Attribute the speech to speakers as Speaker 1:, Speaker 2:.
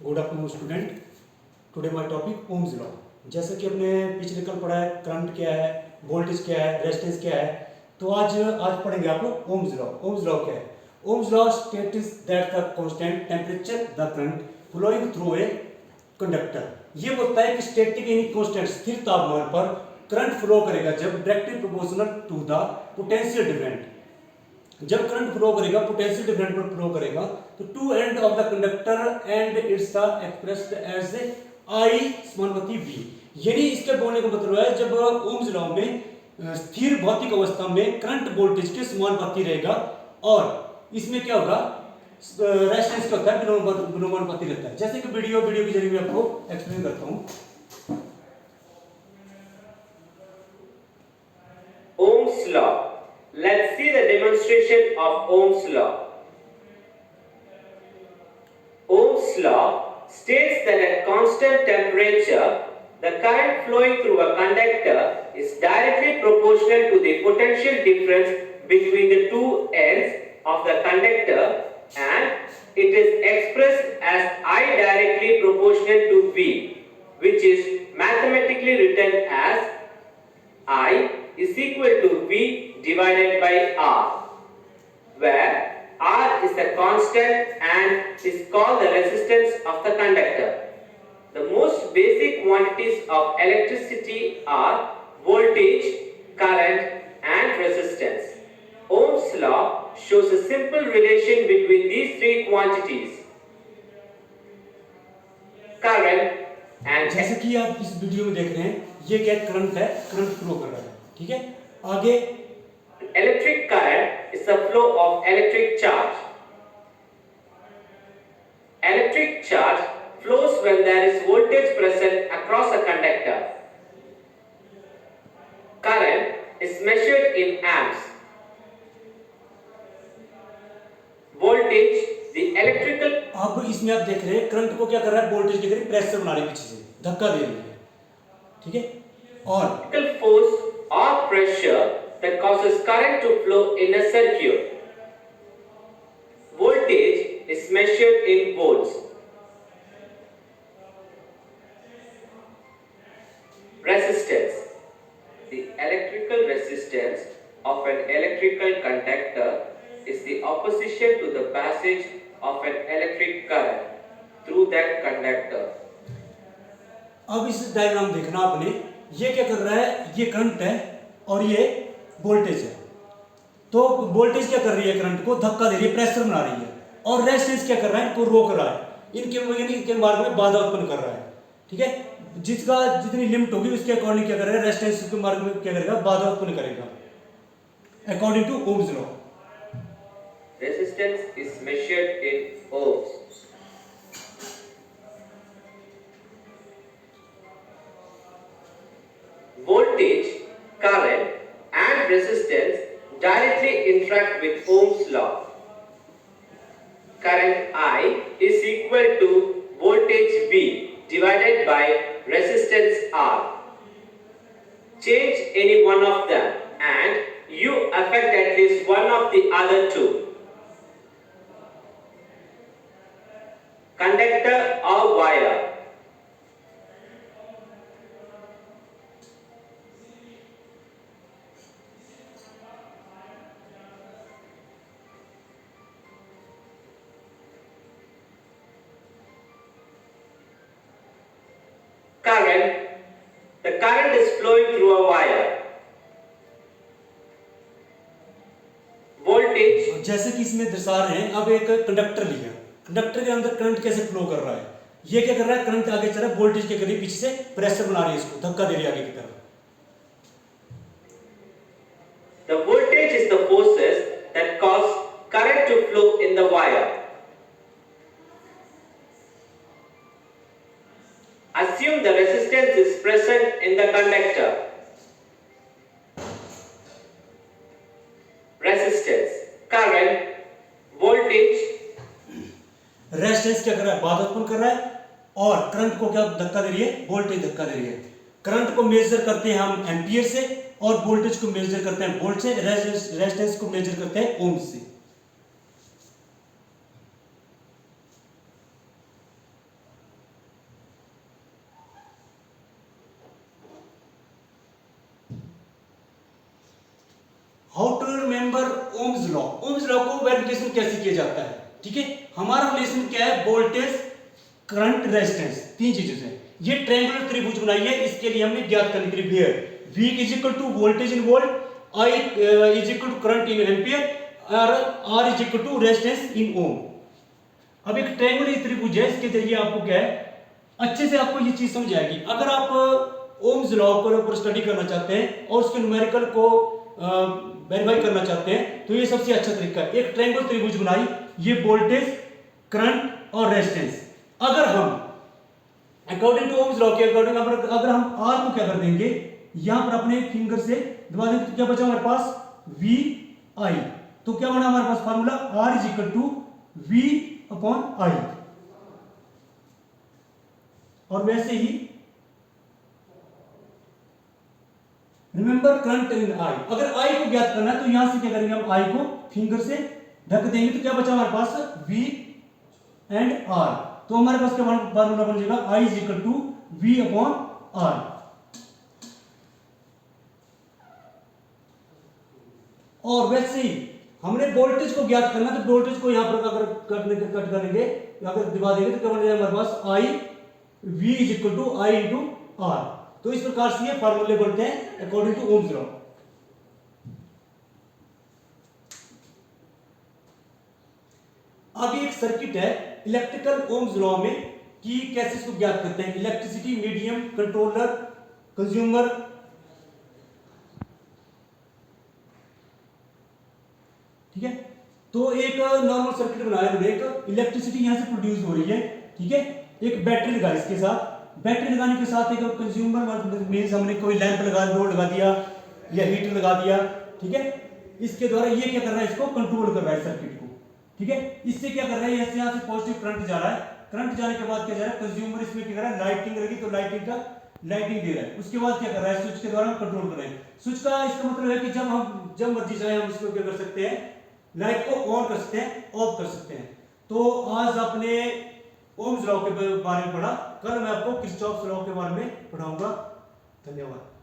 Speaker 1: Good afternoon student. Today my topic Ohm's law. जैसे कि हमने पिछले कल पढ़ा है करंट क्या है, वोल्टेज क्या है, रेजिस्टेंस क्या है, तो आज पढ़ेंगे आप लोग ओम्स लॉ। ओम्स लॉ क्या है? Ohm's law states that the constant temperature the current flowing through a conductor. ये बोलता है कि स्टैटिक यानी कांस्टेंट स्थिर तापमान पर करंट फ्लो करेगा जब directly proportional to the potential different. जब करंट फ्लो करेगा पोटेंशियल डिफरेंट पर फ्लो करेगा तो two end of the conductor and it's the expressed as I समानुपाती वी। यानी इसके बोलने का मतलब है जब ओम्स लॉ में स्थिर भौतिक अवस्था में करंट वोल्टेज के समानुपाती रहेगा और इसमें क्या होगा, रेजिस्टेंस क्या होता है, विलोमानुपाती रहता है। जैसे कि वीडियो के जरिए मैं आपको एक्सप्लेन करता हूं।
Speaker 2: Ohm's law. Let's see the demonstration of Ohm's law. Ohm's law states that at constant temperature, the current flowing through a conductor is directly proportional to the potential difference between the two ends of the conductor, and it is expressed as I directly proportional to V, which is mathematically written as I is equal to V divided by R, where R is the constant and is called the resistance of the conductor. The most basic quantities of electricity are voltage, current, and resistance. Ohm's law shows a simple relation between these three quantities: current and
Speaker 1: जैसे कि आप इस video में देख रहे हैं, ये क्या करंट है, करंट फ्लो कर रहा है। ठीक है, आगे
Speaker 2: electric current is the flow of electric charge. Electric charge flows when there is voltage present across a conductor. Current is measured in amps. Voltage, the electrical
Speaker 1: अब इसमें आप देख रहे हैं करंट को क्या कर रहा है, वोल्टेज के करीब प्रेशर बना रही है, पीछे से धक्का दे रही है। ठीक है, और
Speaker 2: force or pressure that causes current to flow in a circuit. Voltage is measured in volts. Resistance. The electrical resistance of an electrical conductor is the opposition to the passage of an electric current through that conductor.
Speaker 1: अब इस diagram देखना आपने, ये क्या कर रहा है, ये करंट है और ये वोल्टेज है। तो वोल्टेज क्या कर रही है, करंट को धक्का दे रही है, प्रेशर बना रही है, और रेजिस्टेंस क्या कर रहा है, इनको रोक रहा है, इनके मार्ग में बाधा उत्पन्न कर रहा है। ठीक है, जिसका जितनी लिमिट होगी उसके अकॉर्डिंग क्या करेगा, रेजिस्टेंस के मार्ग में क्या करेगा, बाधा उत्पन्न करेगा according to Ohm's law.
Speaker 2: Resistance is measured in ohms. Voltage, current, and resistance directly interact with Ohm's law. Current I is equal to voltage V divided by resistance R. Change any one of them and you affect at least one of the other two. Conductor or wire. Current. The current is flowing through a wire. Voltage.
Speaker 1: जैसे कि इसमें दर्शा रहे हैं, अब एक conductor लिया, conductor के अंदर करंट कैसे फ्लो कर रहा है, ये क्या कर रहा है, करंट आगे चल रहा है, वोल्टेज के करीब पीछे से प्रेशर बना रही है, इसको धक्का दे रही है आगे की तरफ।
Speaker 2: The voltage is the forces that cause current to flow in the wire. Assume the resistance is present in the conductor. Resistance, current, voltage.
Speaker 1: Resistance क्या कर रहा है, बाधा उत्पन्न कर रहा है, और करंट को क्या धक्का दे रही है, वोल्टेज धक्का दे रही है। करंट को मेजर करते हैं हम एम्पियर से, और वोल्टेज को मेजर करते हैं वोल्ट से, रेजिस्टेंस को मेजर करते हैं ओम से। How to remember Ohm's law. Ohm's law को वेरिफिकेशन कैसे किया जाता है, ठीक है। हमारा रिलेशन क्या है, वोल्टेज करंट रेजिस्टेंस, तीन चीजों से। ये ट्रायंगुलर त्रिभुज बनाई है, इसके लिए हमने ज्ञात करने के लिए where V is equal to voltage in volt, I is equal to current in ampere और R is equal to resistance in ohm. अब एक ट्रायंगुलर त्रिभुज है, इसके जरिए आपको क्या है, अच्छे से आपको ये चीज समझ आएगी। अगर आप ओम्स लॉ को ऊपर स्टडी करना चाहते हैं और उसके न्यूमेरिकल को वेरीफाई करना चाहते हैं तो ये सबसे अच्छा तरीका है। एक ट्रायंगुलर त्रिभुज बनाई, ये वोल्टेज करंट और रेजिस्टेंस। अगर हम अकॉर्डिंग टू ओम्स लॉ के अकॉर्डिंग अगर हम R को क्या कर देंगे, यहां पर अपने फिंगर से दबा देंगे तो क्या बचा हमारे पास, VI। तो क्या बना हमारे पास formula, R is equal to V upon I। और वैसे ही रिमेंबर करंट इन I। अगर I को ज्ञात करना है तो यहां से क्या करेंगे, हम I को फिंगर से ढक देंगे तो क्या बचा हमारे पास, V एंड R। तो हमारे पास क्या फार्मूला बन जाएगा, I is equal to V upon R। और वैसे ही हमने वोल्टेज को ज्ञात करना, तो वोल्टेज को यहां पर अगर कट करेंगे, अगर दिखा देंगे तो क्या बन जाएगा हमारे पास, I V is equal to I into R। तो इस प्रकार से ये फार्मूले बनते हैं अकॉर्डिंग टू ओम्स लॉ। आगे एक सर्किट है इलेक्ट्रिकल ओम्स लॉ में कि कैसे इसको ज्ञात करते हैं। इलेक्ट्रिसिटी, मीडियम, कंट्रोलर, कंज्यूमर, ठीक है। तो एक नॉर्मल सर्किट बनाया हमने, एक इलेक्ट्रिसिटी यहां से प्रोड्यूस हो रही है, ठीक है। एक बैटरी लगाई, इसके साथ बैटरी लगाने के साथ एक कंज्यूमर मींस हमने कोई लैंप लगा, लोड लगा दिया या हीटर लगा दिया, ठीक है। इसके द्वारा ये क्या कर रहा है, इसको कंट्रोल कर रहा है सर्किट को, ठीक है। इससे क्या कर रहा है, यहां से पॉजिटिव करंट जा रहा है, करंट जाने के बाद क्या जा रहा है, कंज्यूमर इसमें क्या कर रहा है, लाइटिंग लगी तो लाइटिंग दे रहा है। उसके बाद क्या कर रहा है, स्विच के द्वारा हम कंट्रोल कर रहे हैं। स्विच का इसका मतलब है कि जब मर्जी चाहे हम इसको क्या कर सकते हैं, लाइट को ऑन कर सकते हैं, ऑफ कर सकते हैं। तो आज आपने ओम्स लॉ के बारे में पढ़ा, कल मैं आपको किरचॉफ लॉ के बारे में पढ़ाऊंगा। धन्यवाद।